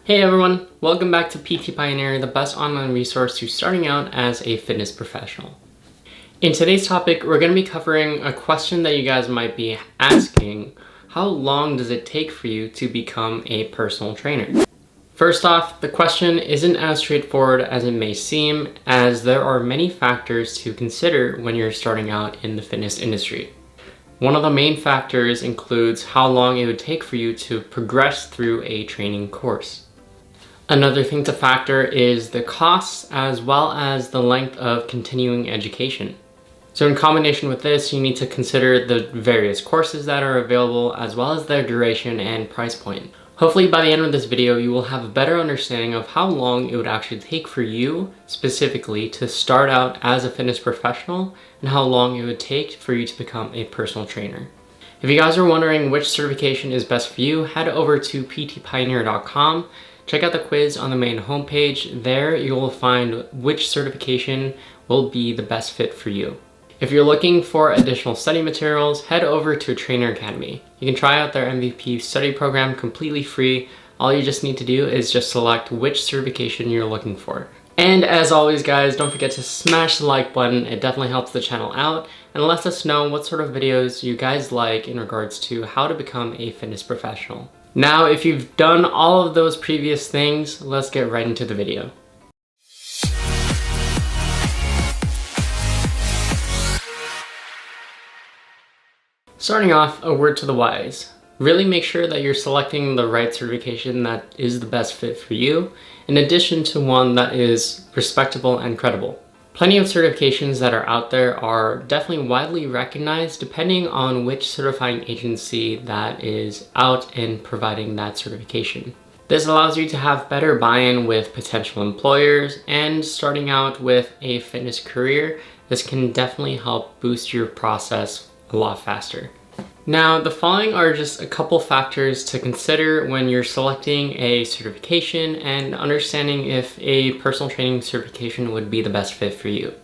Hey everyone, welcome back to PT Pioneer, the best online resource to starting out as a fitness professional. In today's topic, we're going to be covering a question that you guys might be asking. How long does it take for you to become a personal trainer? First off, the question isn't as straightforward as it may seem, as there are many factors to consider when you're starting out in the fitness industry. One of the main factors includes how long it would take for you to progress through a training course. Another thing to factor is the costs as well as the length of continuing education. So in combination with this, you need to consider the various courses that are available as well as their duration and price point. Hopefully by the end of this video, you will have a better understanding of how long it would actually take for you specifically to start out as a fitness professional and how long it would take for you to become a personal trainer. If you guys are wondering which certification is best for you, head over to ptpioneer.com. Check out the quiz on the main homepage. There you will find which certification will be the best fit for you. If you're looking for additional study materials, head over to Trainer Academy. You can try out their MVP study program completely free. All you just need to do is just select which certification you're looking for. And as always guys, don't forget to smash the like button. It definitely helps the channel out and lets us know what sort of videos you guys like in regards to how to become a fitness professional. Now, if you've done all of those previous things, let's get right into the video. Starting off, a word to the wise. Really make sure that you're selecting the right certification that is the best fit for you, in addition to one that is respectable and credible. Plenty of certifications that are out there are definitely widely recognized depending on which certifying agency that is out and providing that certification. This allows you to have better buy-in with potential employers, and starting out with a fitness career, this can definitely help boost your process a lot faster. Now, the following are just a couple factors to consider when you're selecting a certification and understanding if a personal training certification would be the best fit for you.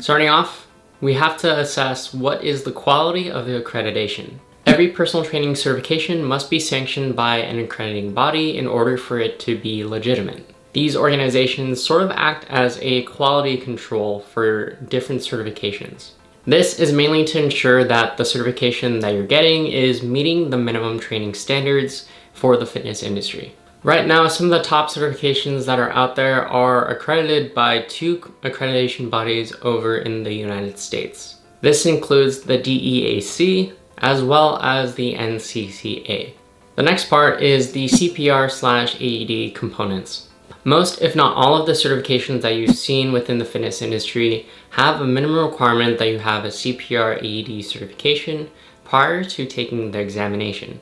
Starting off, we have to assess what is the quality of the accreditation. Every personal training certification must be sanctioned by an accrediting body in order for it to be legitimate. These organizations sort of act as a quality control for different certifications. This is mainly to ensure that the certification that you're getting is meeting the minimum training standards for the fitness industry. Right now, some of the top certifications that are out there are accredited by two accreditation bodies over in the United States. This includes the DEAC as well as the NCCA. The next part is the CPR/AED Components. Most, if not all, of the certifications that you've seen within the fitness industry have a minimum requirement that you have a CPR AED certification prior to taking the examination.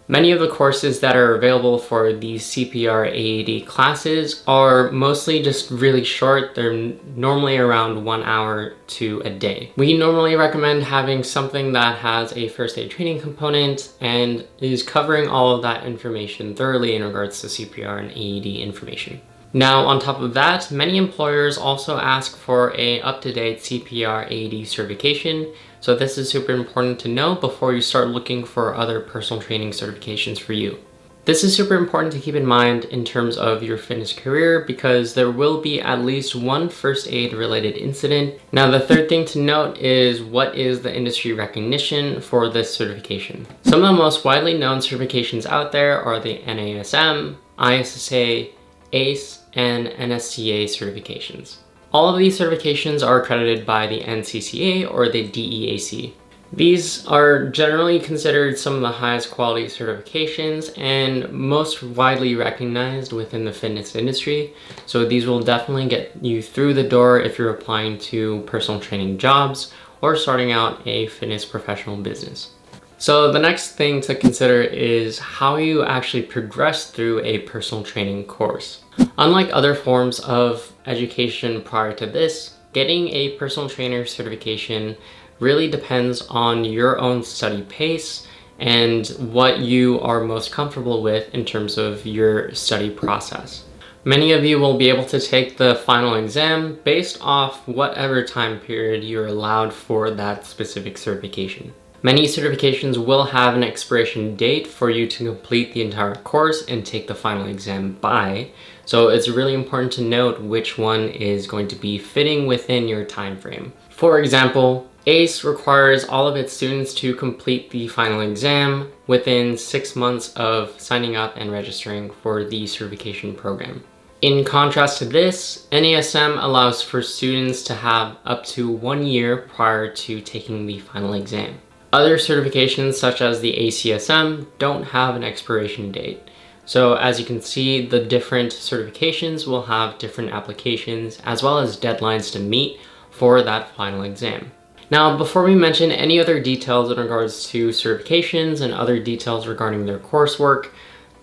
Many of the courses that are available for these CPR AED classes are mostly just really short. They're normally around 1 hour to a day. We normally recommend having something that has a first aid training component and is covering all of that information thoroughly in regards to CPR and AED information. Now, on top of that, many employers also ask for a up-to-date CPR AED certification. So this is super important to know before you start looking for other personal training certifications for you. This is super important to keep in mind in terms of your fitness career because there will be at least one first aid related incident. Now, the third thing to note is what is the industry recognition for this certification. Some of the most widely known certifications out there are the NASM, ISSA, ACE, and NSCA certifications. All of these certifications are accredited by the NCCA or the DEAC. These are generally considered some of the highest quality certifications and most widely recognized within the fitness industry. So these will definitely get you through the door if you're applying to personal training jobs or starting out a fitness professional business. So the next thing to consider is how you actually progress through a personal training course. Unlike other forms of education prior to this, getting a personal trainer certification really depends on your own study pace and what you are most comfortable with in terms of your study process. Many of you will be able to take the final exam based off whatever time period you're allowed for that specific certification. Many certifications will have an expiration date for you to complete the entire course and take the final exam by, so it's really important to note which one is going to be fitting within your time frame. For example, ACE requires all of its students to complete the final exam within 6 months of signing up and registering for the certification program. In contrast to this, NASM allows for students to have up to 1 year prior to taking the final exam. Other certifications such as the ACSM don't have an expiration date. So as you can see, the different certifications will have different applications as well as deadlines to meet for that final exam. Now, before we mention any other details in regards to certifications and other details regarding their coursework,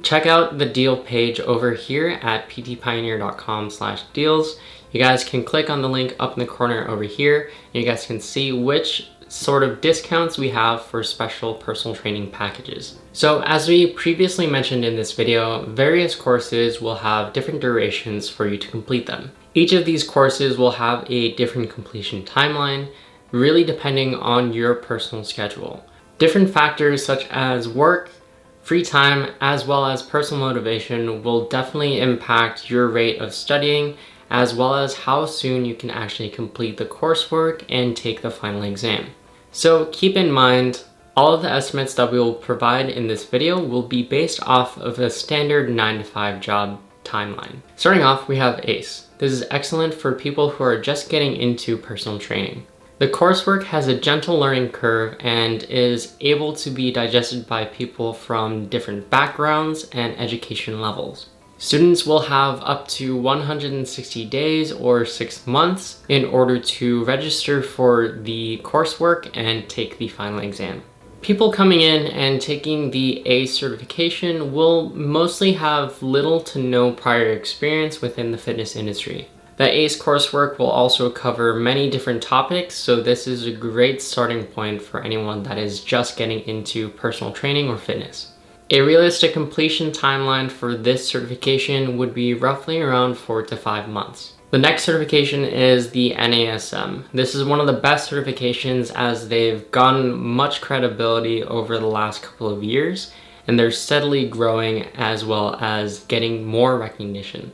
check out the deal page over here at ptpioneer.com/deals. You guys can click on the link up in the corner over here, and you guys can see which sort of discounts we have for special personal training packages. So as we previously mentioned in this video, various courses will have different durations for you to complete them. Each of these courses will have a different completion timeline, really depending on your personal schedule. Different factors such as work, free time, as well as personal motivation will definitely impact your rate of studying, as well as how soon you can actually complete the coursework and take the final exam. So keep in mind, all of the estimates that we will provide in this video will be based off of a standard 9-to-5 job timeline. Starting off, we have ACE. This is excellent for people who are just getting into personal training. The coursework has a gentle learning curve and is able to be digested by people from different backgrounds and education levels. Students will have up to 160 days or 6 months in order to register for the coursework and take the final exam. People coming in and taking the ACE certification will mostly have little to no prior experience within the fitness industry. The ACE coursework will also cover many different topics, so this is a great starting point for anyone that is just getting into personal training or fitness. A realistic completion timeline for this certification would be roughly around 4 to 5 months. The next certification is the NASM. This is one of the best certifications as they've gotten much credibility over the last couple of years, and they're steadily growing as well as getting more recognition.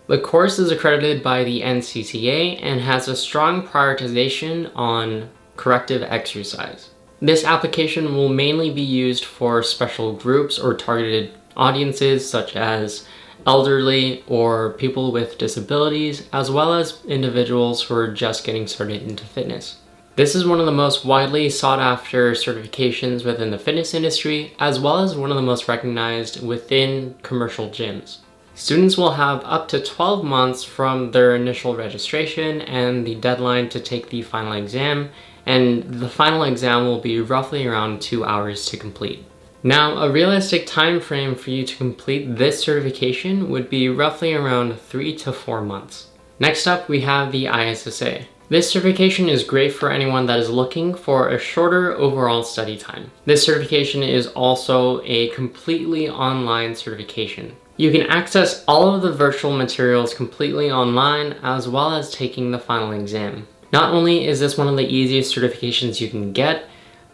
The course is accredited by the NCCA and has a strong prioritization on corrective exercise. This application will mainly be used for special groups or targeted audiences such as elderly or people with disabilities, as well as individuals who are just getting started into fitness. This is one of the most widely sought after certifications within the fitness industry, as well as one of the most recognized within commercial gyms. Students will have up to 12 months from their initial registration and the deadline to take the final exam, and the final exam will be roughly around 2 hours to complete. Now, a realistic time frame for you to complete this certification would be roughly around 3 to 4 months. Next up, we have the ISSA. This certification is great for anyone that is looking for a shorter overall study time. This certification is also a completely online certification. You can access all of the virtual materials completely online, as well as taking the final exam. Not only is this one of the easiest certifications you can get,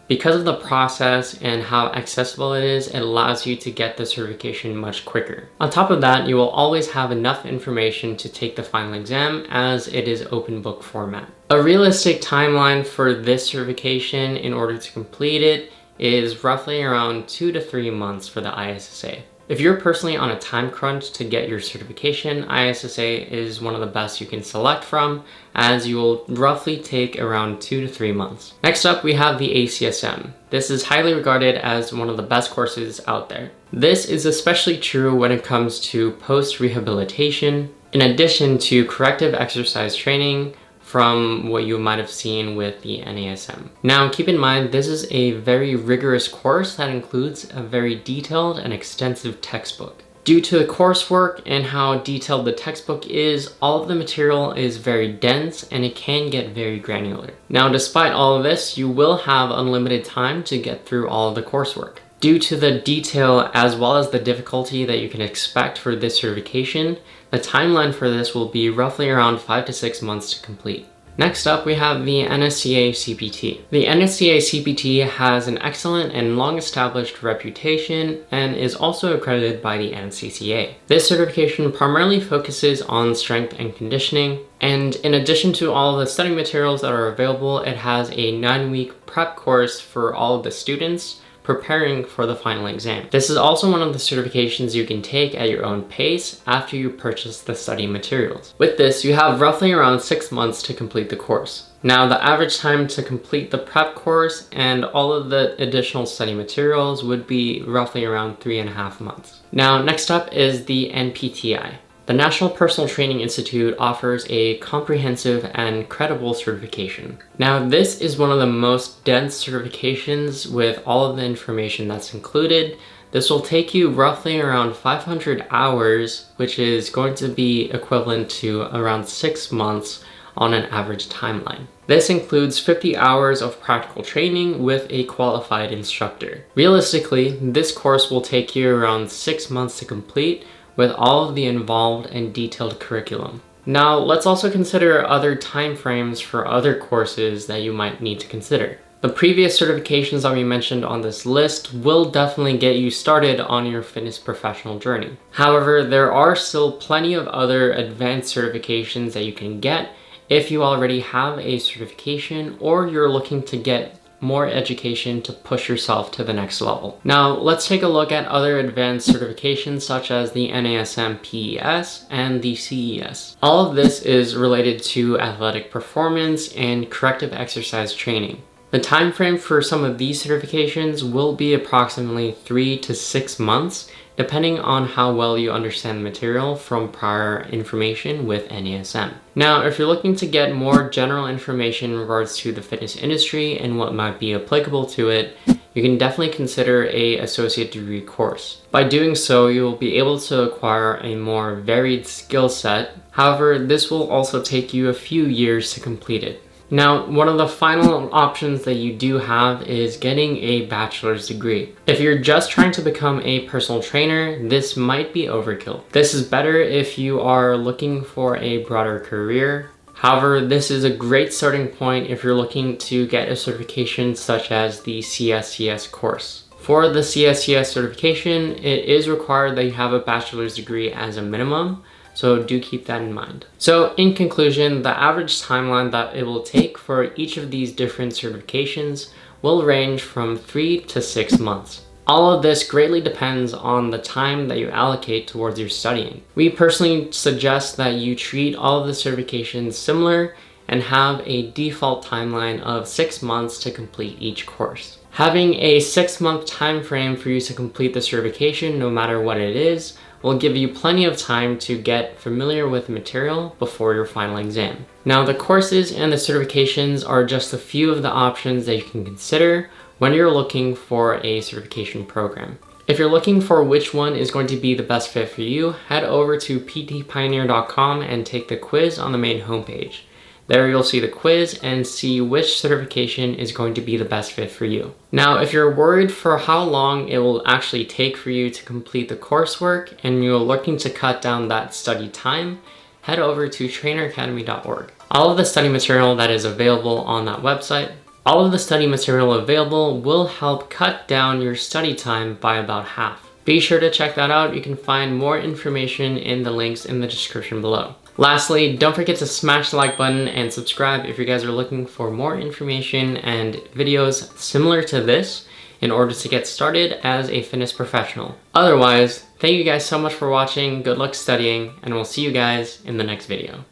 because of the process and how accessible it is, it allows you to get the certification much quicker. On top of that, you will always have enough information to take the final exam as it is open book format. A realistic timeline for this certification in order to complete it is roughly around 2 to 3 months for the ISSA. If you're personally on a time crunch to get your certification, ISSA is one of the best you can select from, as you will roughly take around 2 to 3 months. Next up, we have the ACSM. This is highly regarded as one of the best courses out there. This is especially true when it comes to post-rehabilitation, in addition to corrective exercise training, from what you might have seen with the NASM. Now, keep in mind, this is a very rigorous course that includes a very detailed and extensive textbook. Due to the coursework and how detailed the textbook is, all of the material is very dense and it can get very granular. Now, despite all of this, you will have unlimited time to get through all of the coursework. Due to the detail as well as the difficulty that you can expect for this certification, the timeline for this will be roughly around 5 to 6 months to complete. Next up, we have the NSCA CPT. The NSCA CPT has an excellent and long-established reputation and is also accredited by the NCCA. This certification primarily focuses on strength and conditioning, and in addition to all of the study materials that are available, it has a 9-week prep course for all of the students preparing for the final exam. This is also one of the certifications you can take at your own pace after you purchase the study materials. With this, you have roughly around 6 months to complete the course. Now, the average time to complete the prep course and all of the additional study materials would be roughly around 3.5 months. Now, next up is the NPTI. The National Personal Training Institute offers a comprehensive and credible certification. Now, this is one of the most dense certifications with all of the information that's included. This will take you roughly around 500 hours, which is going to be equivalent to around 6 months on an average timeline. This includes 50 hours of practical training with a qualified instructor. Realistically, this course will take you around 6 months to complete, with all of the involved and detailed curriculum. Now, let's also consider other timeframes for other courses that you might need to consider. The previous certifications that we mentioned on this list will definitely get you started on your fitness professional journey. However, there are still plenty of other advanced certifications that you can get if you already have a certification or you're looking to get more education to push yourself to the next level. Now, let's take a look at other advanced certifications such as the NASM PES and the CES. All of this is related to athletic performance and corrective exercise training. The time frame for some of these certifications will be approximately 3 to 6 months, depending on how well you understand the material from prior information with NASM. Now, if you're looking to get more general information in regards to the fitness industry and what might be applicable to it, you can definitely consider an associate degree course. By doing so, you will be able to acquire a more varied skill set. However, this will also take you a few years to complete it. Now, one of the final options that you do have is getting a bachelor's degree. If you're just trying to become a personal trainer, this might be overkill. This is better if you are looking for a broader career. However, this is a great starting point if you're looking to get a certification such as the CSCS course. For the CSCS certification, it is required that you have a bachelor's degree as a minimum, so do keep that in mind. So in conclusion, the average timeline that it will take for each of these different certifications will range from 3 to 6 months. All of this greatly depends on the time that you allocate towards your studying. We personally suggest that you treat all of the certifications similar and have a default timeline of 6 months to complete each course. Having a 6-month time frame for you to complete the certification, no matter what it is, will give you plenty of time to get familiar with the material before your final exam. Now, the courses and the certifications are just a few of the options that you can consider when you're looking for a certification program. If you're looking for which one is going to be the best fit for you, head over to ptpioneer.com and take the quiz on the main homepage. There you'll see the quiz and see which certification is going to be the best fit for you. Now, if you're worried for how long it will actually take for you to complete the coursework and you're looking to cut down that study time, head over to traineracademy.org. All of the study material that is available on that website, all of the study material available will help cut down your study time by about half. Be sure to check that out. You can find more information in the links in the description below. Lastly, don't forget to smash the like button and subscribe if you guys are looking for more information and videos similar to this in order to get started as a fitness professional. Otherwise, thank you guys so much for watching, good luck studying, and we'll see you guys in the next video.